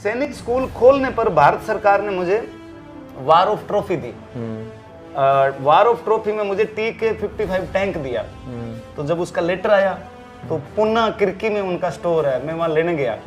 सैनिक स्कूल खोलने पर भारत सरकार ने मुझे war of trophy the. War of trophy में मुझे TK-55 टैंक दिया। तो जब उसका लेटर आया तो पुनः किरकी में उनका स्टोर है, मैं वहां लेने गया।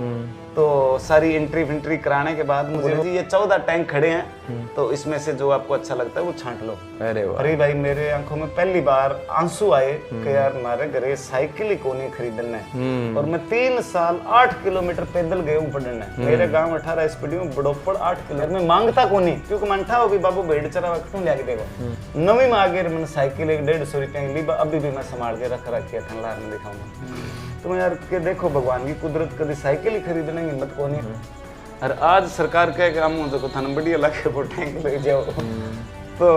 तो सारी एंट्री कराने के बाद मुझे ये 14 टैंक खड़े हैं, तो इसमें से जो आपको अच्छा लगता है वो छांट लो। अरे वाह। अरे भाई, मेरे आंखों में पहली बार आंसू आए कि यार हमारे घरे साइकिल ही को नहीं खरीदना है। और मैं 3 साल 8 किलोमीटर पैदल गए हूँ पढ़ने। मेरे गांव 18 स्पीड में बड़ोपड़ 8 किलोमीटर में मांगता को नहीं, क्योंकि मनठा हो भी बाबू भेड़ चरा क्यों लिया देगा। नवी में आगे मैंने साइकिल 150 रुपये की ली, अभी भी मैं संभाल के रख है, ठंडा में दिखाऊंगा। तो यार के देखो भगवान की कुदरत, कभी साइकिल ही खरीदने की हिम्मत को नहीं। और आज सरकार कह के हम जो थाना बढ़िया लगे वो टैंक ले जाओ। तो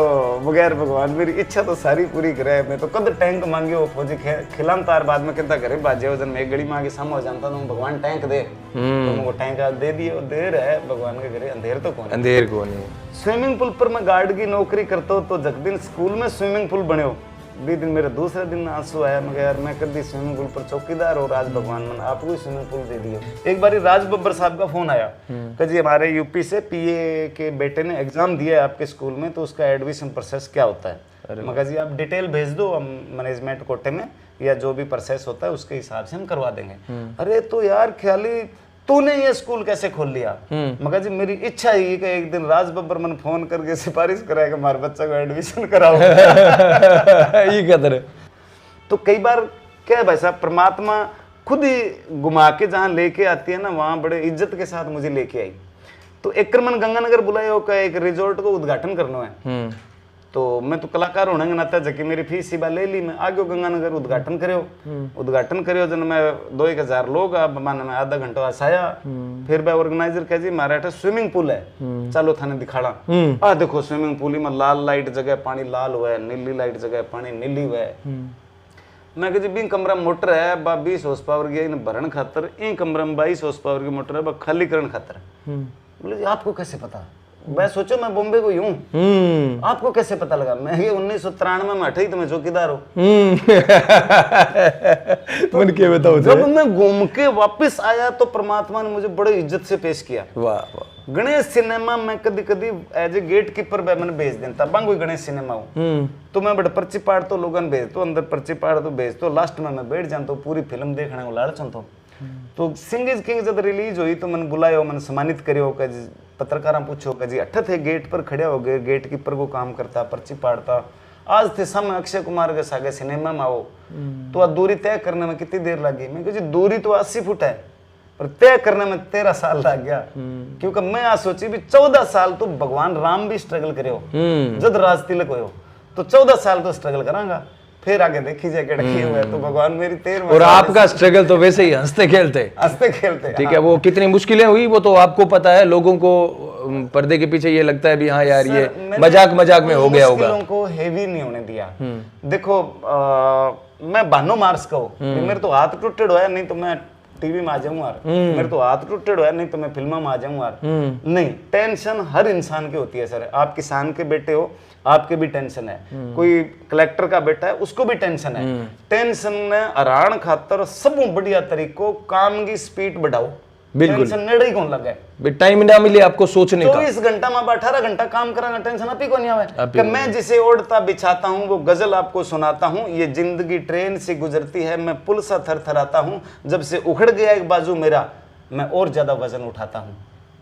बगैर भगवान मेरी इच्छा तो सारी पूरी करे। मैं तो कद टैंक मांगे वो फौजी खिलाम तार बाद में कहता करे बाजे वजन में एक गड़ी मांगे सामो हो जाता तो भगवान टैंक दे। तो वो टैंक आज दे दिए, देर है भगवान के घरे, अंधेर तो कौन, अंधेर को नहीं। स्विमिंग पूल पर मैं गार्ड की नौकरी करता हूँ, तो जग दिन स्कूल में स्विमिंग पूल बने हो। भी दिन मेरा दूसरा दिन आंसू आया, मगर यार मैं कभी स्विमिंग पूल पर चौकीदार और आज भगवान मन आपको स्विमिंग पूल दे दिया। एक बार राज बब्बर साहब का फोन आया कि जी हमारे यूपी से PA के बेटे ने एग्जाम दिया है आपके स्कूल में, तो उसका एडमिशन प्रोसेस क्या होता है। मगर जी आप डिटेल भेज दो, हम मैनेजमेंट कोटे में या जो भी प्रोसेस होता है उसके हिसाब से हम करवा देंगे। अरे तो यार ख्याली तूने ये स्कूल कैसे खोल लिया। मगर जी मेरी इच्छा ही कि एक दिन राज बब्बर मन फोन करके सिफारिश कराएगा हमारे बच्चा को एडमिशन कराओ। ये कदर। तो कई बार क्या है भाई साहब, परमात्मा खुद ही घुमा के जहाँ लेके आती है ना, वहाँ बड़े इज्जत के साथ मुझे लेके आई। तो एक मन गंगानगर बुलाया का एक रिजॉर्ट को उद्घाटन करना है। तो मैं तो कलाकार होने के नाते जबकि मेरी फीस सीबा ले ली, मैं आगे गंगानगर उद्घाटन करियो जन मैं 2000 लोग माने में आधा घंटा आया। फिर भाई ऑर्गेनाइजर कह जी हमारे अठे स्विमिंग पूल है, चलो थाने दिखाड़ा। आ देखो स्विमिंग पूल में लाल लाइट जगह पानी लाल हुआ है, नीली लाइट जगह पानी नीली हुआ है। मैं कह जी बी कमरा मोटर है 20 हॉर्स पावर की भरण खातर, इन कमरा में 22 हॉर्स पावर की मोटर है खाली करण खातर। बोले जी आपको कैसे पता। मैं सोचो मैं बॉम्बे को यूं, आपको कैसे पता लगा। मैं ये 1993 में हटे ही तो मैं चौकीदार हूँ। तो जब मैं घूम के वापस आया तो परमात्मा ने मुझे बड़े इज्जत से पेश किया। वाह वाह। गणेश सिनेमा में कभी कभी एज ए गेट कीपर मैंने भेज देता बांगो गणेश सिनेमा हूँ। तो मैं बड़े पर्ची पाड़ तो लोगों भेज तो अंदर पर्ची पाड़ तो भेज तो लास्ट में मैं बैठ जाता हूँ पूरी फिल्म देखने को लाड़ चलता हूँ। तो सिंह इज किंग जब रिलीज हुई तो मैंने बुलाया, मैंने सम्मानित करियो। पत्रकार पूछो कि जी अट्ठा थे गेट पर खड़े हो गए, गेट कीपर को काम करता पर्ची पाड़ता। आज थे समय अक्षय कुमार के सागे सिनेमा में आओ। तो आ दूरी तय करने में कितनी देर लगी। मैं कहा जी दूरी तो 80 फुट है पर तय करने में 13 साल लग गया। क्योंकि मैं आज सोची भी 14 साल तो भगवान राम भी स्ट्रगल करे हो जब राज तिलक हो, तो 14 साल तो स्ट्रगल करांगा, फिर आगे देखी जाए किए हुए। तो भगवान मेरी 13 और आपका स्ट्रगल तो वैसे ही हंसते खेलते ठीक है। वो कितनी मुश्किलें हुई वो तो आपको पता है, लोगों को पर्दे के पीछे ये लगता है भी हाँ यार ये मजाक में हो गया होगा। मुश्किलों को हेवी नहीं होने दिया। देखो मैं बानो मार्स का हूँ, मेरे तो हाथ टूटे हुआ है, नहीं तो मैं टीवी में आ जाऊँ यार। मेरे तो हाथ टूटे हुआ है, नहीं तो मैं फिल्म में आ जाऊँ यार। नहीं, टेंशन हर इंसान की होती है सर। आप किसान के बेटे हो, आपके भी टेंशन है। कोई कलेक्टर का बेटा है, उसको भी टेंशन है। टेंशन ने हरान खातर सब बढ़िया तरीको काम की स्पीड बढ़ाओ। बिल्कुल टेंशन नेड़े ही कौन लगे, टाइम ना मिले आपको सोचने का। 24 घंटा में 18 घंटा काम कराना, टेंशन आप ही को नहीं आवे कि मैं जिसे ओढ़ता बिछाता हूँ वो गजल आपको सुनाता हूँ। ये जिंदगी ट्रेन से गुजरती है, मैं पुल सा थरथराता हूँ। जब से उखड़ गया एक बाजू मेरा, मैं और ज्यादा वजन उठाता हूँ।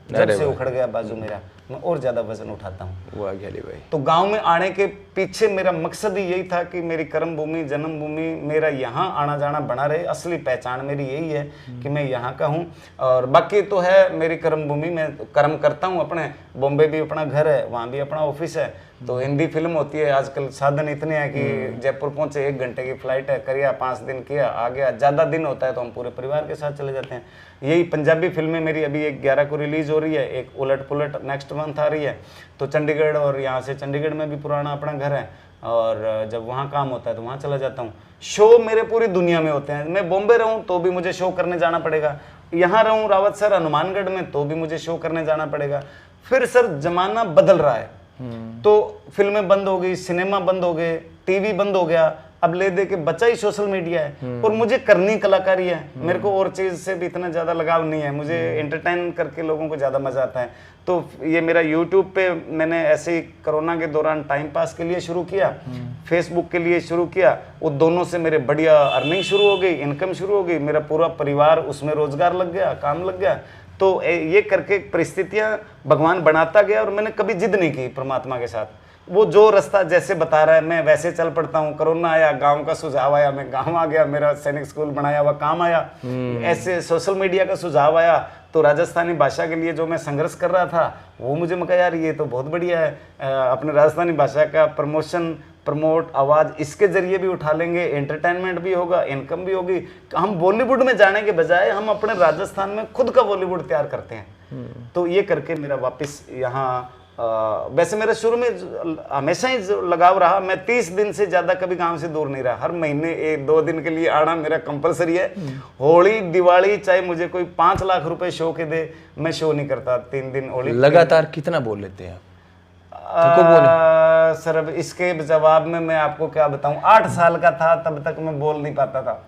जब से उखड़ गया बाजू मेरा, मैं और ज्यादा वजन उठाता हूँ। वाह ज्ञानी भाई। तो गांव में आने के पीछे मेरा मकसद ही यही था कि मेरी कर्म भूमि जन्म भूमि मेरा यहाँ आना जाना बना रहे। असली पहचान मेरी यही है कि मैं यहाँ का हूँ। और बाकी तो है मेरी कर्म भूमि, मैं कर्म करता हूँ अपने। बॉम्बे भी अपना घर है, वहाँ भी अपना ऑफिस है। तो हिंदी फिल्म होती है, आजकल साधन इतने हैं कि जयपुर पहुंचे 1 घंटे की फ्लाइट है, करिया 5 दिन किया आ गया। ज़्यादा दिन होता है तो हम पूरे परिवार के साथ चले जाते हैं। यही पंजाबी फिल्में मेरी अभी 11 को रिलीज हो रही है, एक उलट पुलट नेक्स्ट मंथ आ रही है। तो चंडीगढ़, और यहाँ से चंडीगढ़ में भी पुराना अपना घर है, और जब वहाँ काम होता है तो वहाँ चला जाता हूँ। शो मेरे पूरी दुनिया में होते हैं। मैं बॉम्बे रहूँ तो भी मुझे शो करने जाना पड़ेगा, यहाँ रहूँ रावत सर हनुमानगढ़ में तो भी मुझे शो करने जाना पड़ेगा। फिर सर जमाना बदल रहा है, तो फिल्में बंद हो गई, सिनेमा बंद हो गए, टीवी बंद हो गया, अब ले दे के बचा ही सोशल मीडिया है, और मुझे करनी कलाकारी है। मेरे को और चीज से भी इतना ज्यादा लगाव नहीं है, मुझे एंटरटेन करके लोगों को ज्यादा मजा आता है। तो ये मेरा यूट्यूब पे मैंने ऐसे ही कोरोना के दौरान टाइम पास के लिए शुरू किया, फेसबुक के लिए शुरू किया, वो दोनों से मेरे बढ़िया अर्निंग शुरू हो गई, इनकम शुरू हो गई, मेरा पूरा परिवार उसमें रोजगार लग गया, काम लग गया। तो ये करके परिस्थितियां भगवान बनाता गया, और मैंने कभी जिद नहीं की परमात्मा के साथ। वो जो रास्ता जैसे बता रहा है मैं वैसे चल पड़ता हूँ। कोरोना आया, गांव का सुझाव आया, मैं गांव आ गया, मेरा सैनिक स्कूल बनाया हुआ काम आया। ऐसे सोशल मीडिया का सुझाव आया, तो राजस्थानी भाषा के लिए जो मैं संघर्ष कर रहा था वो मुझे मैं कहा यार ये तो बहुत बढ़िया है, अपने राजस्थानी भाषा का प्रमोट आवाज़ इसके जरिए भी उठा लेंगे, एंटरटेनमेंट भी होगा, इनकम भी होगी। हम बॉलीवुड में जाने के बजाय हम अपने राजस्थान में खुद का बॉलीवुड तैयार करते हैं। तो ये करके मेरा वापस यहाँ वैसे मेरा शुरू में हमेशा ही लगाव रहा। मैं 30 दिन से ज्यादा कभी गांव से दूर नहीं रहा। हर महीने 1-2 दिन के लिए आना मेरा कंपलसरी है। होली दिवाली चाहे मुझे कोई 5 लाख रुपए शो के दे, मैं शो नहीं करता 3 दिन होली। लगातार कितना बोल लेते हैं सर अब इसके जवाब में मैं आपको क्या बताऊं, 8 साल का था तब तक मैं बोल नहीं पाता था।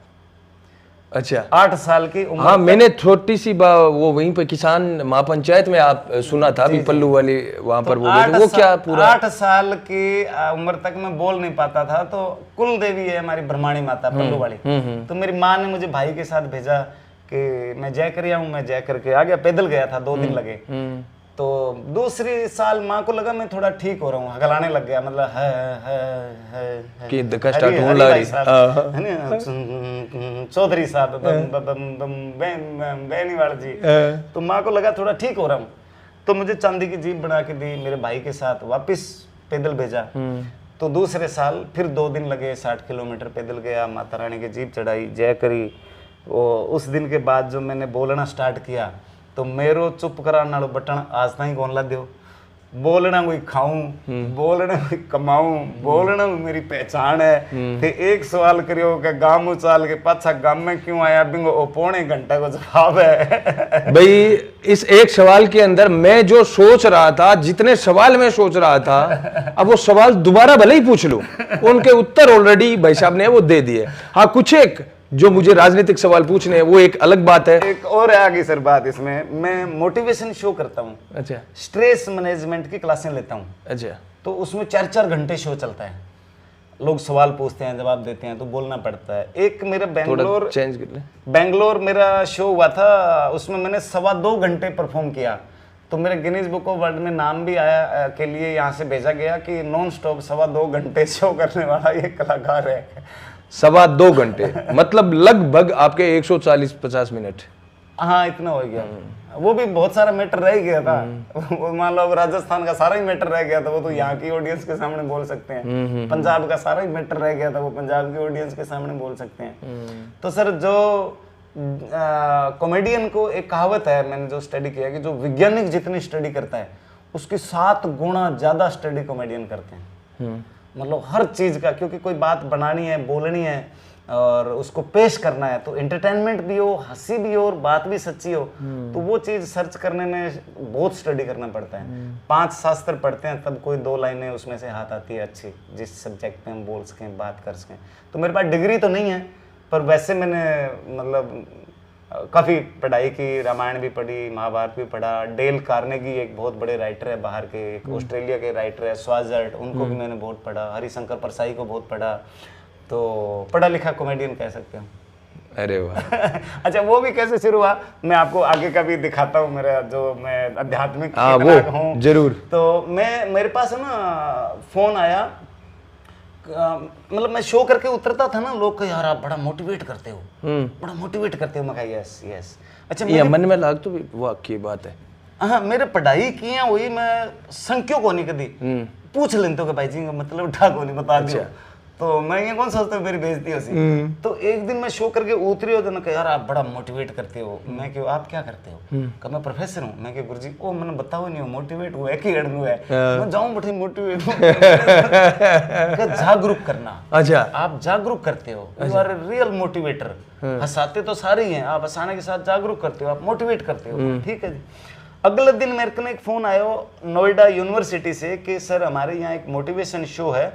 अच्छा, 8 साल की उम्र। हाँ, मैंने छोटी सी वो वहीं पे किसान महापंचायत में आप सुना था, अभी पल्लू वाले वहां पर बोले थे, वो क्या पूरा 8 साल की उम्र तक मैं बोल नहीं पाता था। तो कुल देवी है हमारी ब्रह्माणी माता पल्लू वाली। तो मेरी माँ ने मुझे भाई के साथ भेजा कि मैं जय कर आऊं। मैं जय करके आ गया, पैदल गया था, 2 दिन लगे। तो दूसरी साल माँ को लगा मैं थोड़ा ठीक हो रहा हूँ, हगलाने लग गया, मतलब है कि धक्का स्टार्ट होने लगा रही है, चौधरी साहब बेनीवाल जी। तो माँ को लगा थोड़ा ठीक हो रहा हूँ, तो मुझे चांदी की जीप बना के दी, मेरे भाई के साथ वापस पैदल भेजा। तो दूसरे साल फिर 2 दिन लगे, 60 किलोमीटर पैदल गया, माता रानी की जीप चढ़ाई, जय करी। उस दिन के बाद जो मैंने बोलना स्टार्ट किया तो मेरो चुप कराने वालों बटन आज ताई कौन ला दो। बोलना कोई खाऊं, बोलना कोई कमाऊं, बोलना मेरी पहचान है। ते एक सवाल करियो कि गांव उचाल के पाछा गांव में क्यों आया, बिंगो ओ पौने घंटा को जवाब है। भाई इस एक सवाल के अंदर मैं जो सोच रहा था, जितने सवाल मैं सोच रहा था, अब वो सवाल दोबारा भले ही पूछ लूं, उनके उत्तर ऑलरेडी भाई साहब ने वो दे दिए। हाँ, कुछ एक जो मुझे राजनीतिक सवाल पूछने हैं वो एक अलग बात है। एक और है आगे सर बात इसमें, मैं मोटिवेशन शो करता हूँ। अच्छा, स्ट्रेस मैनेजमेंट की क्लासें लेता हूँ। अच्छा, तो उसमें 4-4 घंटे शो चलता है। लोग सवाल पूछते हैं, जवाब देते हैं, तो बोलना पड़ता है। एक मेरा बेंगलोर मेरा शो हुआ था, उसमें मैंने 2.25 घंटे परफॉर्म किया। तो मेरे गिनीज बुक ऑफ वर्ल्ड में नाम भी आया के लिए यहाँ से भेजा गया कि नॉन स्टॉप 2.25 घंटे शो करने वाला ये कलाकार है। 2.25 घंटे मतलब लगभग आपके 140-50 मिनट। हाँ, इतना हो गया। वो भी बहुत सारा मैटर रह गया था। वो मान लो राजस्थान का सारा ही मैटर रह गया था, वो तो यहाँ की ऑडियंस के सामने बोल सकते हैं। पंजाब का सारा ही मैटर रह गया था, वो पंजाब की ऑडियंस के सामने बोल सकते हैं। तो सर जो कॉमेडियन को एक कहावत है, मैंने जो स्टडी किया कि जो वैज्ञानिक जितनी स्टडी करता है उसकी 7 गुना ज्यादा स्टडी कॉमेडियन करते हैं। मतलब हर चीज का, क्योंकि कोई बात बनानी है, बोलनी है और उसको पेश करना है, तो एंटरटेनमेंट भी हो, हंसी भी हो और बात भी सच्ची हो, तो वो चीज सर्च करने में बहुत स्टडी करना पड़ता है। 5 शास्त्र पढ़ते हैं तब कोई 2 लाइनें उसमें से हाथ आती है अच्छी, जिस सब्जेक्ट पे हम बोल सकें, बात कर सकें। तो मेरे पास डिग्री तो नहीं है, पर वैसे मैंने मतलब काफ़ी पढ़ाई की, रामायण भी पढ़ी, महाभारत भी पढ़ा। डेल कार्नेगी एक बहुत बड़े राइटर है बाहर के, एक ऑस्ट्रेलिया के राइटर है, स्वाजर्ट, उनको भी मैंने बहुत पढ़ा। हरिशंकर परसाई को बहुत पढ़ा। तो पढ़ा लिखा कॉमेडियन कह सकते हो। अरे वाह। अच्छा, वो भी कैसे शुरू हुआ मैं आपको आगे का भी दिखाता हूँ, मेरा जो मैं आध्यात्मिक हूँ जरूर। तो मेरे पास है ना फोन आया, मतलब मैं शो करके उतरता था ना, लोग को यार आप बड़ा मोटिवेट करते हो, बड़ा मोटिवेट करते हो। मैं कहा यस यस। अच्छा, ये मन में लाग तो भी वाह की बात है। हाँ, मेरे पढ़ाई की है वही, मैं संख्यो को नहीं कदी पूछ लेते हो कि भाई जी का मतलब ढा को नहीं बता दिया। तो मैं ये कौन सोचता हूँ मेरी बेइज्जती होती। तो एक दिन मैं शो करके उतरी हो, तो ना यार आप बड़ा मोटिवेट करते हो। मैं क्यों, आप क्या करते हो? कहा मैं प्रोफेसर हूँ। मैं गुरुजी ओ मैंने बताओ नहीं हो, मोटिवेट हुआ एक ही एडनू है, मैं जाऊँ बैठे मोटिवेट जागरूक करना। अच्छा, आप जागरूक करते हो, यू आर रियल मोटिवेटर। हंसाते तो सारे ही हैं, आप हंसाने के साथ जागरूक करते हो, आप मोटिवेट करते हो। ठीक है जी। अगले दिन मेरे को एक फोन आया नोएडा यूनिवर्सिटी से कि सर हमारे यहाँ एक मोटिवेशन शो है,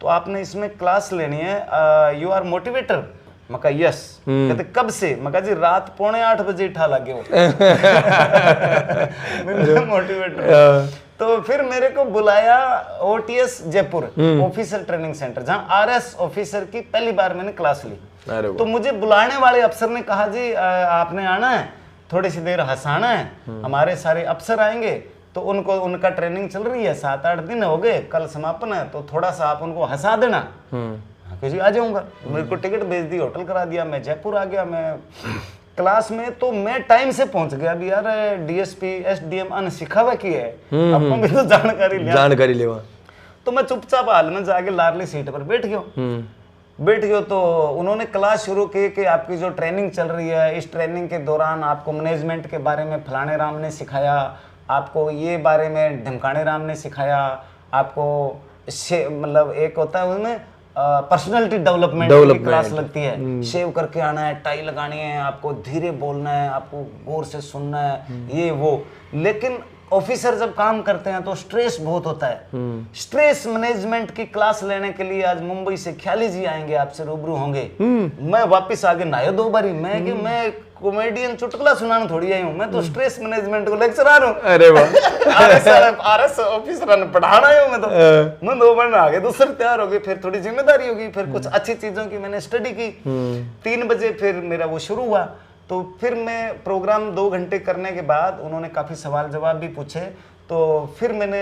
तो आपने इसमें क्लास लेनी है, यू आर मोटिवेटर। मैं कहा यस। कहते कब से? मैं कहा जी रात 7:45 बजे उठा लगे हो। मोटिवेटर। तो फिर मेरे को बुलाया OTS Jaipur officer training centre, जहां RS ऑफिसर की पहली बार मैंने क्लास ली। तो मुझे बुलाने वाले अफसर ने कहा जी आपने आना है, थोड़ी सी देर हंसाना है, हमारे सारे अफसर आएंगे तो उनको उनका ट्रेनिंग चल रही है, 7-8 दिन हो गए, कल समापन है, तो थोड़ा सा आप उनको हंसा देना। किसी आ जाऊंगा। मेरे को टिकट भेज दी, होटल करा दिया, मैं जयपुर आ गया। मैं क्लास में तो मैं टाइम से पहुंच गया। अभी यार DSP SDM अन सिखावा की है, आपको भी तो जानकारी ले। तो मैं चुपचाप हाल में जाके लारली सीट पर बैठ गया। तो उन्होंने क्लास शुरू की कि आपकी जो ट्रेनिंग चल रही है, इस ट्रेनिंग के दौरान आपको मैनेजमेंट के बारे में फलाने राम ने सिखाया, आपको ये बारे में ढमकाने राम ने सिखाया, आपको मतलब एक होता है उसमें पर्सनालिटी डेवलपमेंट की क्लास लगती है, शेव करके आना है, टाई लगानी है, आपको धीरे बोलना है, आपको गौर से सुनना है, ये वो। लेकिन ऑफिसर जब काम करते हैं तो स्ट्रेस बहुत होता है। स्ट्रेस मैनेजमेंट की क्लास लेने के लिए आज मुंबई से ख्याली जी आएंगे, आपसे रूबरू होंगे। मैं वापस आगे नहाया 2 बारी। मैं कॉमेडियन चुटकुला सुनाने थोड़ी आई हूँ, मैं तो स्ट्रेस मैनेजमेंट को लेक्चरर हूँ। अरे वाह। RS ऑफिसर ने पढ़ाना है। मैं 2 बार नहा गया, दूसरे तैयार हो गए, फिर थोड़ी जिम्मेदारी होगी, फिर कुछ अच्छी चीजों की मैंने स्टडी की। 3 बजे फिर मेरा वो शुरू हुआ। तो फिर मैं प्रोग्राम 2 घंटे करने के बाद उन्होंने काफ़ी सवाल जवाब भी पूछे। तो फिर मैंने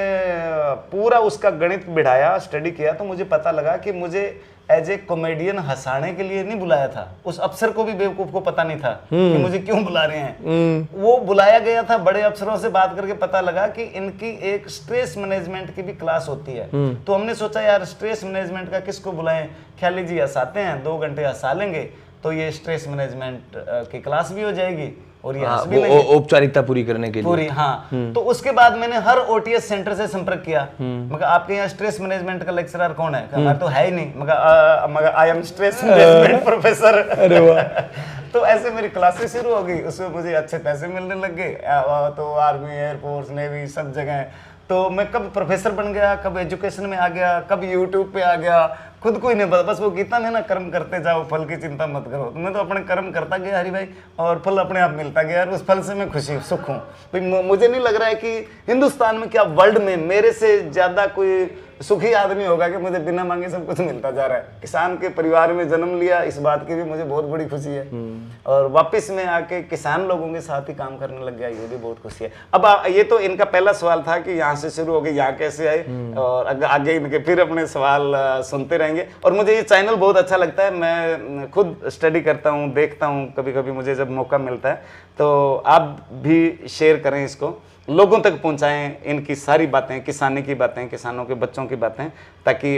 पूरा उसका गणित बिठाया, स्टडी किया। तो मुझे पता लगा कि मुझे एज ए कॉमेडियन हंसाने के लिए नहीं बुलाया था। उस अफसर को भी बेवकूफ को पता नहीं था कि मुझे क्यों बुला रहे हैं। वो बुलाया गया था, बड़े अफसरों से बात करके पता लगा कि इनकी एक स्ट्रेस मैनेजमेंट की भी क्लास होती है। तो हमने सोचा यार स्ट्रेस मैनेजमेंट का किसको बुलाएं, ख्याली जी हंसाते हैं, 2 घंटे हंसा लेंगे तो ये स्ट्रेस मैनेजमेंट की क्लास भी हो जाएगी और ये हंस भी लेंगे, औपचारिकता पूरी करने के लिए पूरी। हाँ। तो उसके बाद मैंने हर OTS सेंटर से संपर्क किया। मगर आपके यहाँ स्ट्रेस मैनेजमेंट का लेक्चरर कौन है? हमारा तो है ही नहीं। मगर I am stress management professor. अरे वाह। तो ऐसे मेरी क्लासेस शुरू हो गई, उसमें मुझे अच्छे पैसे मिलने लग गए। तो आर्मी, एयरफोर्स, नेवी सब जगह। तो मैं कब प्रोफेसर बन गया, कब एजुकेशन में आ गया, कब यूट्यूब पे आ गया, खुद को ही नहीं पता। बस वो गीता में ना कर्म करते जाओ, फल की चिंता मत करो। तो मैं तो अपने कर्म करता गया हरि भाई, और फल अपने आप मिलता गया। और उस फल से मैं खुशी सुख हूँ भाई। मुझे नहीं लग रहा है कि हिंदुस्तान में क्या वर्ल्ड में मेरे से ज्यादा कोई सुखी आदमी होगा कि मुझे बिना मांगे सब कुछ मिलता जा रहा है। किसान के परिवार में जन्म लिया, इस बात की भी मुझे बहुत बड़ी खुशी है। और वापस में आके किसान लोगों के साथ ही काम करने लग गया, ये भी बहुत खुशी है। अब ये तो इनका पहला सवाल था कि यहाँ से शुरू हो गई, यहाँ कैसे आए, और आगे इनके फिर अपने सवाल सुनते रहेंगे। और मुझे ये चैनल बहुत अच्छा लगता है, मैं खुद स्टडी करता हूँ, देखता हूँ कभी कभी मुझे जब मौका मिलता है। तो आप भी शेयर करें, इसको लोगों तक पहुंचाएं, इनकी सारी बातें, किसानी की बातें, किसानों के बच्चों की बातें, ताकि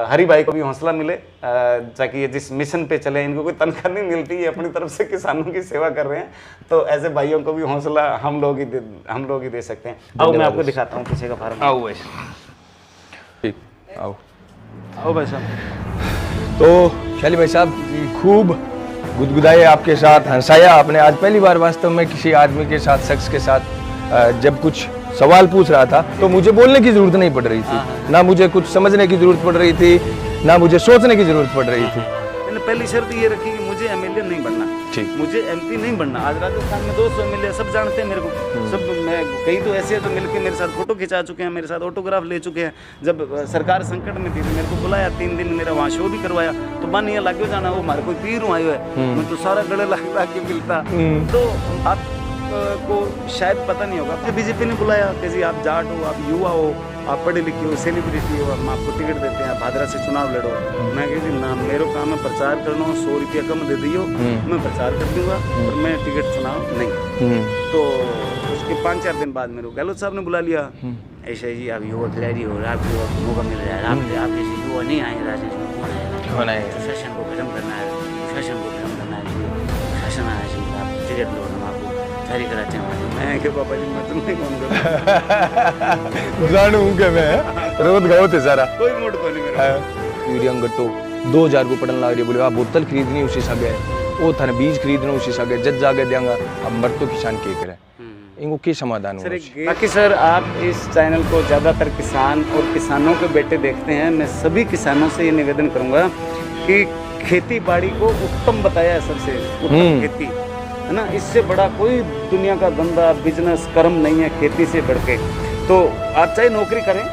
हरि भाई को भी हौसला मिले, ताकि ये जिस मिशन पे चले। इनको कोई तनख्वाह नहीं मिलती, ये अपनी तरफ से किसानों की सेवा कर रहे हैं। तो ऐसे भाइयों को भी हौसला हम लोग ही दे सकते हैं। आओ मैं आपको दिखाता हूँ पीछे का फार्म। आओ भाई, ठीक, आओ भाई साहब। तो शाली भाई साहब खूब गुदगुदाए आपके साथ, हंसाया आपने। आज पहली बार वास्तव में किसी आदमी के साथ, शख्स के साथ जब कुछ सवाल पूछ रहा था तो मुझे बोलने की जरूरत नहीं पड़ रही थी, ना मुझे कुछ समझने की जरूरत पड़ रही थी, ना मुझे सोचने की जरूरत पड़ रही थी। मैंने पहली शर्त ये रखी कि मुझे MLA नहीं बनना, ठीक, मुझे MP नहीं बनना। आज राजस्थान में 200 MLA सब जानते हैं मेरे को, सब। मैं कई तो ऐसे हैं जो मिलके मेरे साथ फोटो खिंचा चुके हैं, मेरे साथ ऑटोग्राफ ले चुके हैं। जब सरकार संकट में थी तो मेरे को बुलाया, 3 दिन मेरा वहाँ शो भी करवाया। तो मन ये लगे जाना वो हमारे कोई पीर आयो है, मैं तो सारा गले ला के मिलता। तो आप को शायद पता नहीं होगा, फिर BJP ने बुलाया कि जी आप जाट हो, आप युवा हो, आप पढ़े लिखे हो, सेलिब्रिटी हो, हम आपको टिकट देते हैं, भादरा से चुनाव लड़ो। मैं कही ना, मेरे काम में प्रचार करना हो, 100 रुपया कम दे दियो, मैं प्रचार कर दूंगा, और मैं टिकट चुनाव नहीं। तो उसके 5-4 दिन बाद मेरे को गहलोत साहब ने बुला लिया। ऐसे जी आप युवा खिलाड़ी हो, आपको मौका मिल रहा है, आप जैसे युवा नहीं आए राजनीति में, कौन आए? तो सेशन को खत्म करना है, सेशन को खत्म करना है, सेशन आना चाहिए, आप टिकट लो, हम आपको जारी कराते हैं। मैं कि बाबा जी मैं तुम नहीं कौन करूँ जानू के मैं रोज गाँव थे सारा, कोई मूड को नहीं मेरा। यूरियम गट्टो 2000 को पड़न लग रही, बोले आप बोतल खरीदनी उसी सगे, वो थाने बीज खरीदना उसी सगे, जज जाके देंगा। अब मर तो किसान के करे, इनको की समाधान सर होना बाकी सर आप इस चैनल को ज़्यादातर किसान और किसानों के बेटे देखते हैं। मैं सभी किसानों से ये निवेदन करूंगा कि खेती बाड़ी को उत्तम बताया है, सबसे उत्तम खेती है ना। इससे बड़ा कोई दुनिया का धंधा बिजनेस कर्म नहीं है खेती से बढ़ के। तो आप चाहे नौकरी करें,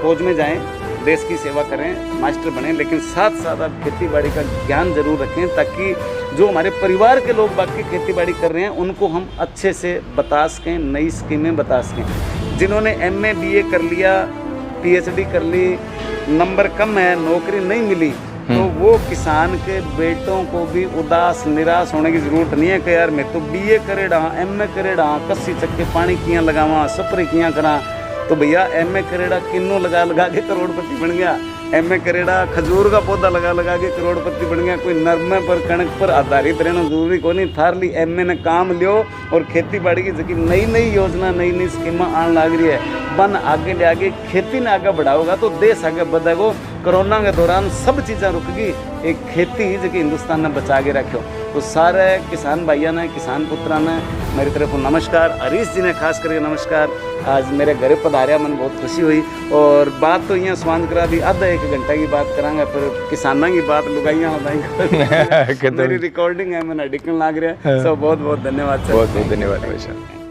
फौज में जाएं, देश की सेवा करें, मास्टर बने, लेकिन साथ साथ आप खेती बाड़ी का ज्ञान जरूर रखें, ताकि जो हमारे परिवार के लोग बाकी खेती बाड़ी कर रहे हैं उनको हम अच्छे से बता सकें, नई स्कीमें बता सकें। जिन्होंने MA BA कर लिया, PhD कर ली, नंबर कम है, नौकरी नहीं मिली, तो वो किसान के बेटों को भी उदास निराश होने की जरूरत नहीं है कि यार मैं तो BA करे रहा, MA करे रहा, कस्सी चक्के पानी कियाँ लगावा, स्प्रे कियाँ करा। तो भैया MA करेड़ा किन्नू लगा लगा के करोड़पति बन गया, MA करेड़ा खजूर का पौधा लगा लगा के करोड़पति बन गया। कोई नरमे पर कणक पर आधारित रहना जरूरी को नहीं। थार ली MA ने काम लियो और खेती बाड़ी की जगह नई नई योजना, नई नई स्कीमा आने लग रही है। बन आगे ले आगे खेती ने आगे बढ़ाओगा तो देश आगे बढ़ेगा। कोरोना के दौरान सब चीज़ें रुक गई, एक खेती ही जगह हिंदुस्तान ने बचा के रखो। तो सारे किसान भाइयों ने, किसान पुत्रा ने मेरी तरफ नमस्कार। हरीश जी ने खास करके नमस्कार। आज मेरे घर पधारिया, मन बहुत खुशी हुई। और बात तो यहाँ स्वांत करा दी, आधा 1 घंटा की बात करांगे, फिर किसानों की बात लुगाइयाँ होगी। मेरी रिकॉर्डिंग है, मैंने अडिकन लाग रहा है। सब बहुत बहुत धन्यवाद सर। बहुत बहुत धन्यवाद भाई साहब।